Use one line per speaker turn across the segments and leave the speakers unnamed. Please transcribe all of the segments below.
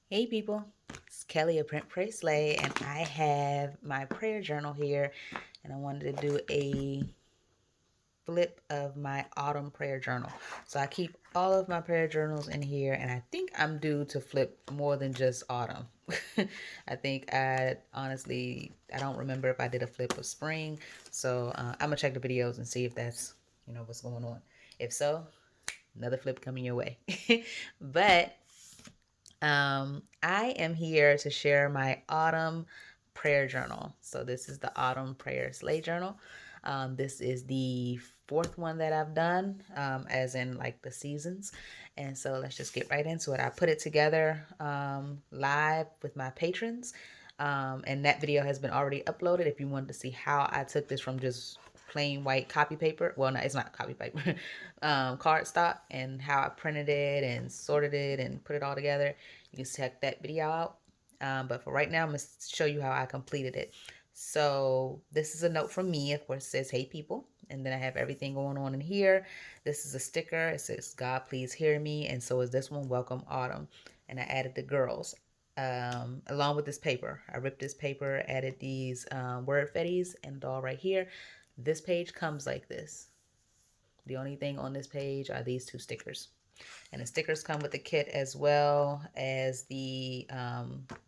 Hey people, it's Kelly of Print Pray Slay, and I have my prayer journal here, and I wanted to do a flip of my autumn prayer journal. So I keep all of my prayer journals in here, and I think I'm due to flip more than just autumn. I think I honestly, I don't remember if I did a flip of spring, so I'm gonna check the videos and see if that's what's going on. If so, another flip coming your way. But I am here to share my autumn prayer journal. So this is the autumn prayer slay journal. This is the fourth one that I've done, as in like the seasons. And so let's just get right into it. I put it together live with my patrons. And that video has been already uploaded if you wanted to see how I took this from just plain white copy paper. Well, no, it's not copy paper, cardstock, and how I printed it and sorted it and put it all together. You can check that video out. But for right now, I'm going to show you how I completed it. So this is a note from me. Of course, it says, "Hey people." And then I have everything going on in here. This is a sticker. It says, "God, please hear me." And so is this one, "Welcome Autumn." And I added the girls along with this paper. I ripped this paper, added these word fetties, and all right here. This page comes like this. The only thing on this page are these two stickers. And the stickers come with the kit as well as the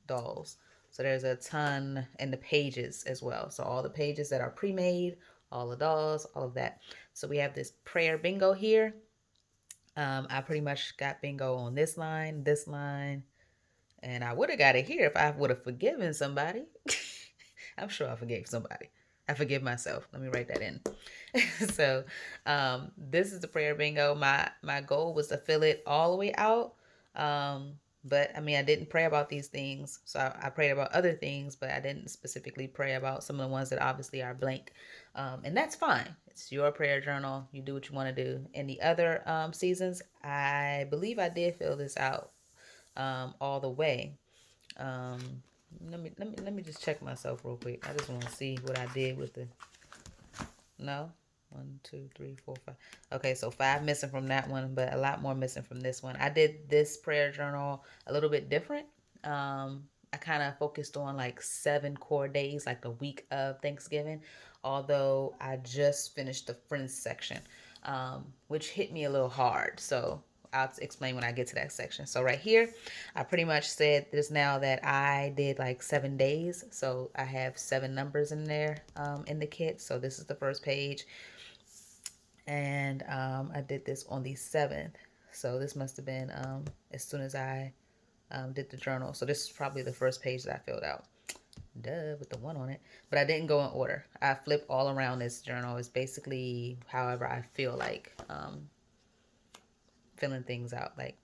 dolls. So there's a ton in the pages as well. So all the pages that are pre-made, all the dolls, all of that. So we have this prayer bingo here. I pretty much got bingo on this line, and I would have got it here if I would have forgiven somebody. I'm sure I forgave somebody. I forgive myself. Let me write that in. So this is the prayer bingo. My goal was to fill it all the way out. But I mean, I didn't pray about these things. So I prayed about other things, but I didn't specifically pray about some of the ones that obviously are blank. And that's fine. It's your prayer journal. You do what you want to do. In the other seasons, I believe I did fill this out all the way. Um, let me just check myself real quick. I just want to see what I did with the no. 1, 2, 3, 4, 5. Okay, so 5 missing from that one, but a lot more missing from this one. I did this prayer journal a little bit different. I kind of focused on like 7 core days, like the week of Thanksgiving, although I just finished the friends section, which hit me a little hard. So I'll explain when I get to that section. So right here, I pretty much said this now that I did like 7 days. So I have 7 numbers in there in the kit. So this is the first page. And I did this on the 7th. So this must have been as soon as I did the journal. So this is probably the first page that I filled out. Duh, with the 1 on it. But I didn't go in order. I flip all around this journal. It's basically however I feel like filling things out. Like,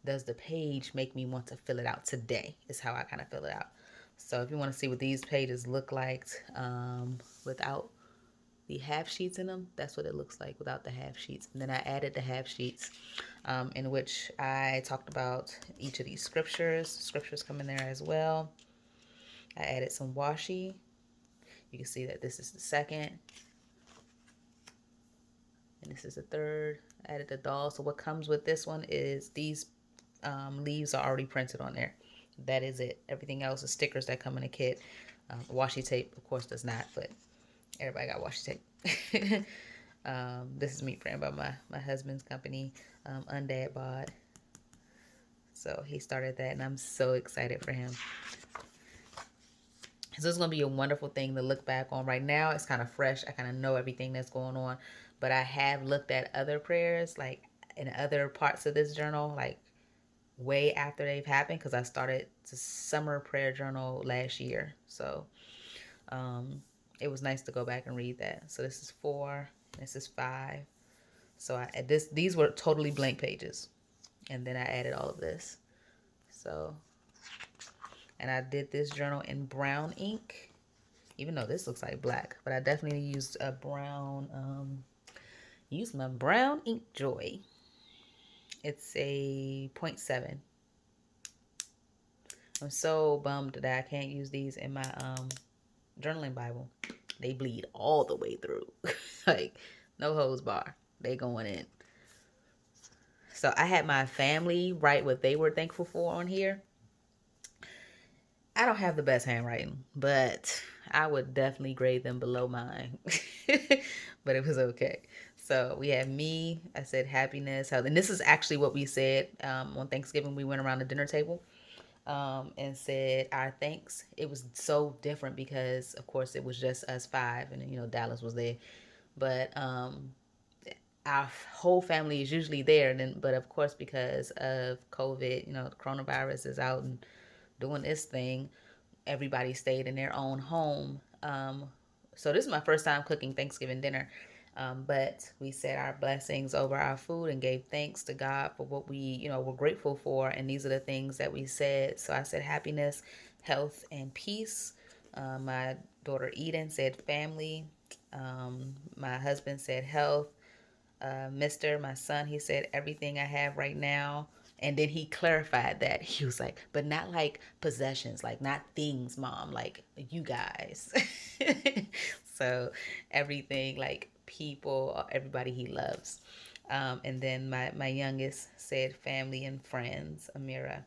does the page make me want to fill it out today? Is how I kind of fill it out. So if you want to see what these pages look like without the half sheets in them, that's what it looks like without the half sheets. And then I added the half sheets in which I talked about each of these scriptures. Scriptures come in there as well. I added some washi. You can see that this is the second and this is the third. I added the doll. So what comes with this one is these leaves are already printed on there. That is it. Everything else is stickers that come in a kit. Washi tape, of course, does not, but everybody got washi tape. This is me praying about my husband's company, Undad Bod. So he started that, and I'm so excited for him. So it's going to be a wonderful thing to look back on. Right now, it's kind of fresh. I kind of know everything that's going on. But I have looked at other prayers, like in other parts of this journal, like way after they've happened, because I started the summer prayer journal last year. So it was nice to go back and read that. So this is 4. This is 5. So these were totally blank pages. And then I added all of this. So, and I did this journal in brown ink, even though this looks like black, but I definitely used a brown, used my brown ink joy. It's a 0.7. I'm so bummed that I can't use these in my journaling Bible. They bleed all the way through. Like, no hose bar. They going in. So I had my family write what they were thankful for on here. I don't have the best handwriting, but I would definitely grade them below mine. But it was okay. So we had me. I said happiness, health, and this is actually what we said on Thanksgiving. We went around the dinner table and said our thanks. It was so different because, of course, it was just us five, and Dallas was there. But our whole family is usually there. But of course, because of COVID, the coronavirus is out and doing this thing. Everybody stayed in their own home. So this is my first time cooking Thanksgiving dinner. But we said our blessings over our food and gave thanks to God for what we, were grateful for. And these are the things that we said. So I said happiness, health, and peace. My daughter Eden said family. My husband said health. Mr., my son, he said everything I have right now. And then he clarified that. He was like, but not like possessions, like not things, mom, like you guys. So everything, like people, everybody he loves. And then my youngest said family and friends, Amira.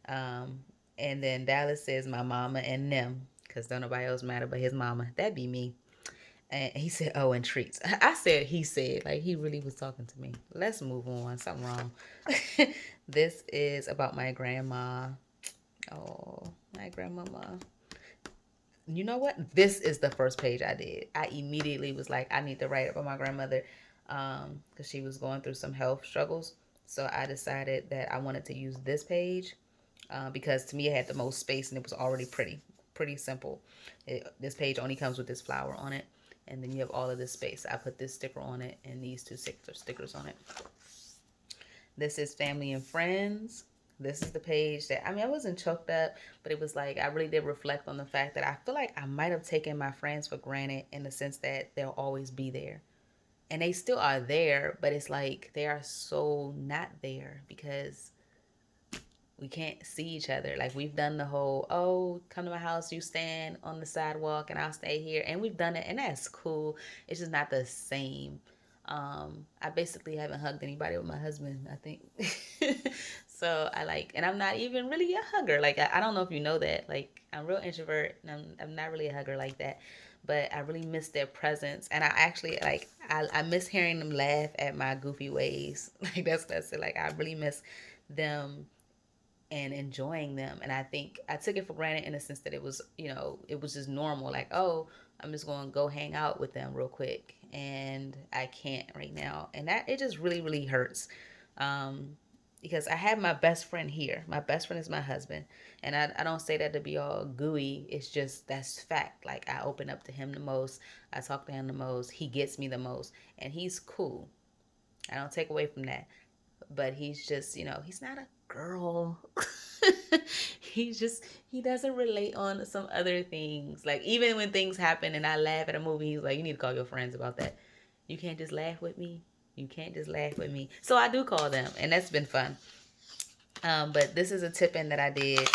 And then Dallas says my mama and them, because don't nobody else matter but his mama. That'd be me. And he said, oh, and treats. I said, he said, like he really was talking to me. Let's move on. Something wrong. This is about my grandma. Oh, my grandmama. You know what? This is the first page I did. I immediately was like, I need to write about my grandmother because she was going through some health struggles. So I decided that I wanted to use this page because to me it had the most space and it was already pretty simple. This page only comes with this flower on it. And then you have all of this space. I put this sticker on it and these two stickers on it. This is family and friends. This is the page that, I wasn't choked up, but it was like, I really did reflect on the fact that I feel like I might have taken my friends for granted in the sense that they'll always be there. And they still are there, but it's like they are so not there because we can't see each other. Like we've done the whole, oh, come to my house, you stand on the sidewalk and I'll stay here. And we've done it and that's cool. It's just not the same. I basically haven't hugged anybody with my husband, I think. So and I'm not even really a hugger. Like, I don't know if you know that. Like, I'm real introvert and I'm not really a hugger like that. But I really miss their presence. And I actually, I miss hearing them laugh at my goofy ways. Like, that's it. Like, I really miss them and enjoying them. And I think I took it for granted in the sense that it was, it was just normal. Like, oh, I'm just going to go hang out with them real quick. And I can't right now. And that, it just really, really hurts. Because I have my best friend here. My best friend is my husband. And I don't say that to be all gooey. It's just, that's fact. Like, I open up to him the most. I talk to him the most. He gets me the most. And he's cool. I don't take away from that. But he's just, he's not a girl. He doesn't relate on some other things. Like, even when things happen and I laugh at a movie, he's like, you need to call your friends about that. You can't just laugh with me. You can't just laugh with me. So I do call them, and that's been fun. But this is a tip-in that I did.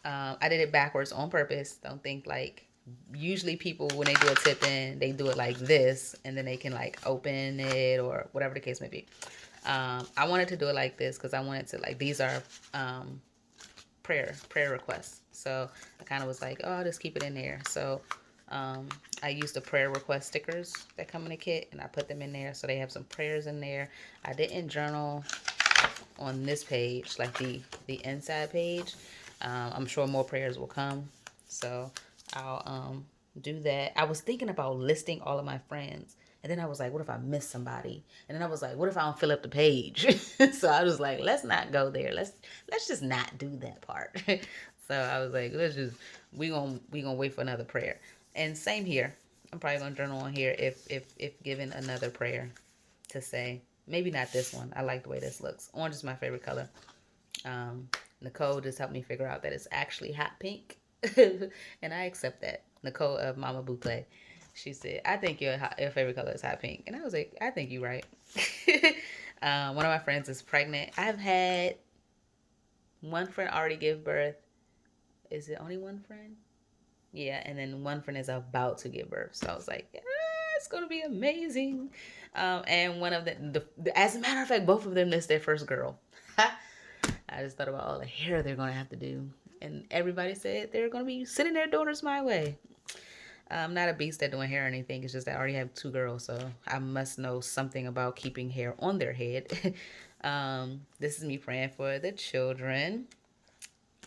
I did it backwards on purpose. Don't think like, usually people, when they do a tip-in, they do it like this, and then they can like open it or whatever the case may be. I wanted to do it like this because I wanted to, like, these are prayer requests. So I kind of was like, oh, I'll just keep it in there. So I used the prayer request stickers that come in the kit, and I put them in there so they have some prayers in there. I didn't journal on this page, like the inside page. I'm sure more prayers will come, so I'll do that. I was thinking about listing all of my friends, and then I was like, what if I miss somebody? And then I was like, what if I don't fill up the page? So I was like, let's not go there. Let's just not do that part. So I was like, we gonna wait for another prayer. And same here. I'm probably gonna journal on here if given another prayer to say. Maybe not this one. I like the way this looks. Orange is my favorite color. Nicole just helped me figure out that it's actually hot pink. And I accept that. Nicole of Mama Boucle. She said, I think your favorite color is hot pink. And I was like, I think you're right. One of my friends is pregnant. I've had one friend already give birth. Is it only one friend? Yeah, and then one friend is about to give birth. So I was like, yeah, it's going to be amazing. And one of as a matter of fact, both of them missed their first girl. I just thought about all the hair they're going to have to do. and everybody said they're going to be sending their daughters my way. I'm not a beast at doing hair or anything. It's just that I already have two girls, so I must know something about keeping hair on their head. This is me praying for the children.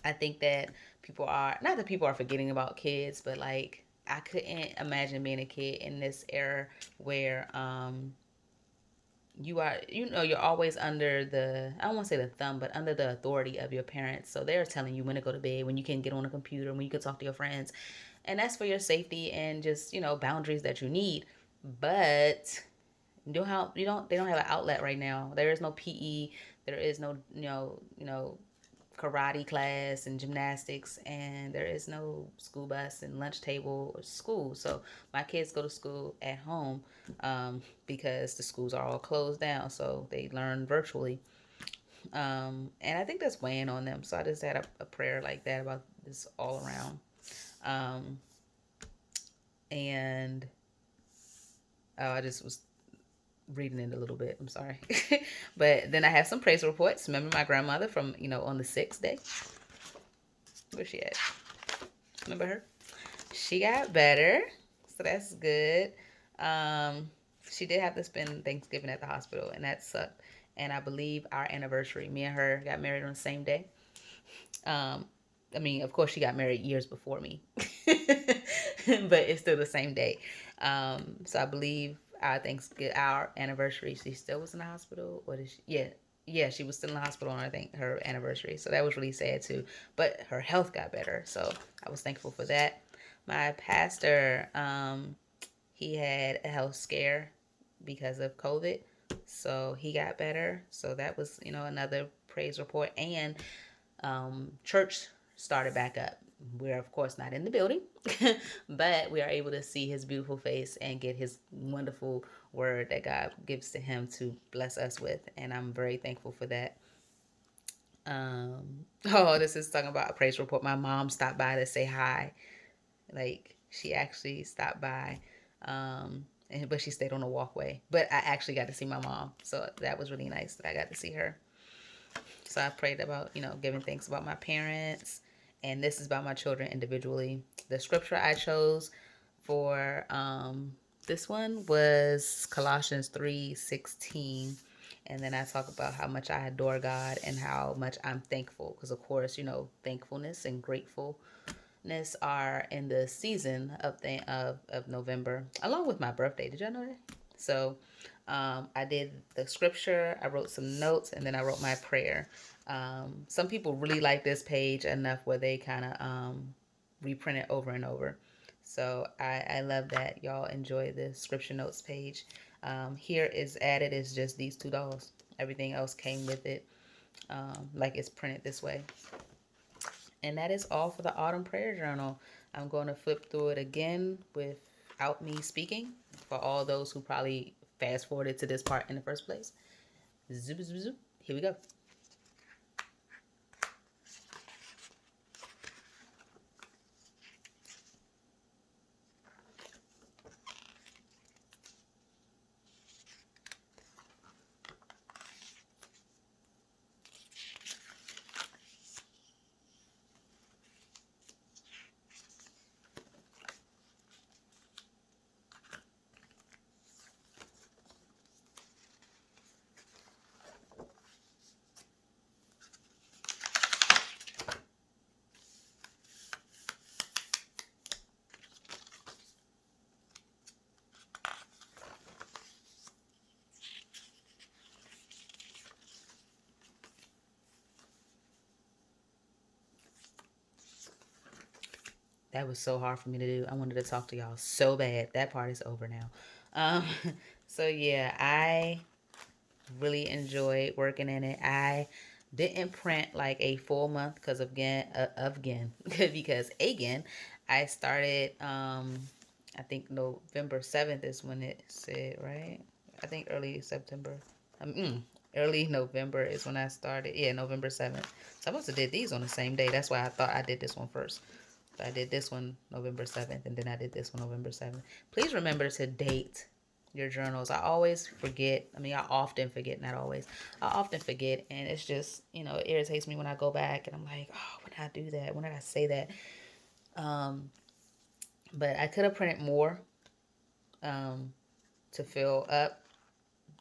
I think that people are, not that people are forgetting about kids, but like I couldn't imagine being a kid in this era where you are, you're always under the, I don't want to say the thumb, but under the authority of your parents. So they're telling you when to go to bed, when you can get on a computer, when you can talk to your friends, and that's for your safety and just boundaries that you need. But they don't have an outlet right now. There is no PE. There is no karate class and gymnastics, and there is no school bus and lunch table or school. So my kids go to school at home because the schools are all closed down, so they learn virtually. And I think that's weighing on them. So I just had a prayer like that about this all around. Um, and I just was reading it a little bit. I'm sorry. But then I have some praise reports. Remember my grandmother from, on the 6th day? Where's she at? Remember her? She got better. So that's good. She did have to spend Thanksgiving at the hospital, and that sucked. And I believe our anniversary, me and her got married on the same day. I mean, of course, she got married years before me, but it's still the same day. So I believe our anniversary, she still was in the hospital. What is she? Yeah, she was still in the hospital on, I think, her anniversary. So that was really sad too. But her health got better, so I was thankful for that. My pastor, he had a health scare because of COVID, so he got better. So that was, another praise report. And church started back up. We're, of course, not in the building, but we are able to see his beautiful face and get his wonderful word that God gives to him to bless us with. And I'm very thankful for that. Oh, this is talking about a praise report. My mom stopped by to say hi. Like, she actually stopped by. But she stayed on the walkway. But I actually got to see my mom. So that was really nice that I got to see her. So I prayed about, giving thanks about my parents. And this is about my children individually. The scripture I chose for this one was Colossians 3:16. And then I talk about how much I adore God and how much I'm thankful. Because, of course, thankfulness and gratefulness are in the season of November, along with my birthday. Did y'all know that? So I did the scripture, I wrote some notes, and then I wrote my prayer. Some people really like this page enough where they kind of reprint it over and over. So I love that y'all enjoy the scripture notes page. Here is added is just these two dolls. Everything else came with it, like it's printed this way. And that is all for the Autumn Prayer Journal. I'm going to flip through it again without me speaking for all those who probably fast forwarded to this part in the first place. Zoop, zoop, zoop. Here we go. That was so hard for me to do. I wanted to talk to y'all so bad. That part is over now. Um, so yeah, I really enjoyed working in it. I didn't print like a full month because again, I started. I think November 7th is when it said, right. I think early September. Early November is when I started. Yeah, November 7th. So I must have did these on the same day. That's why I thought I did this one first. So I did this one November 7th, and then I did this one November 7th. Please remember to date your journals. I always forget. I mean, I often forget, not always. I often forget, and it's just, it irritates me when I go back and I'm like, oh, when did I do that? When did I say that? Um, but I could have printed more to fill up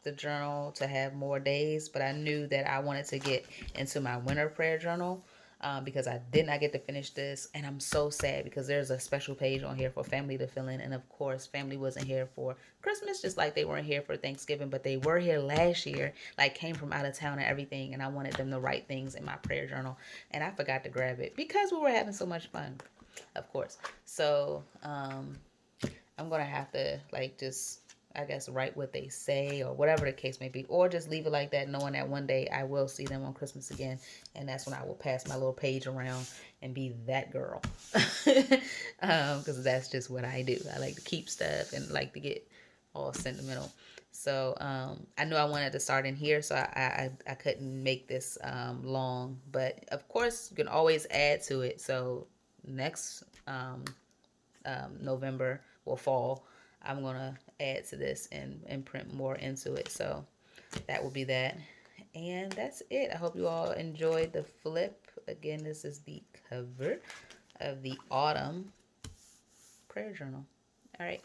the journal to have more days, but I knew that I wanted to get into my winter prayer journal because I did not get to finish this, and I'm so sad because there's a special page on here for family to fill in, and of course family wasn't here for Christmas, just like they weren't here for Thanksgiving, but they were here last year, like came from out of town and everything, and I wanted them to write things in my prayer journal, and I forgot to grab it because we were having so much fun, of course. So I'm gonna have to like just, I guess, write what they say or whatever the case may be, or just leave it like that, knowing that one day I will see them on Christmas again, and that's when I will pass my little page around and be that girl, because that's just what I do. I like to keep stuff and like to get all sentimental. So I knew I wanted to start in here, so I couldn't make this long, but of course you can always add to it. So next November or fall, I'm gonna add to this and print more into it. So that will be that. And that's it. I hope you all enjoyed the flip. Again, this is the cover of the autumn prayer journal. All right.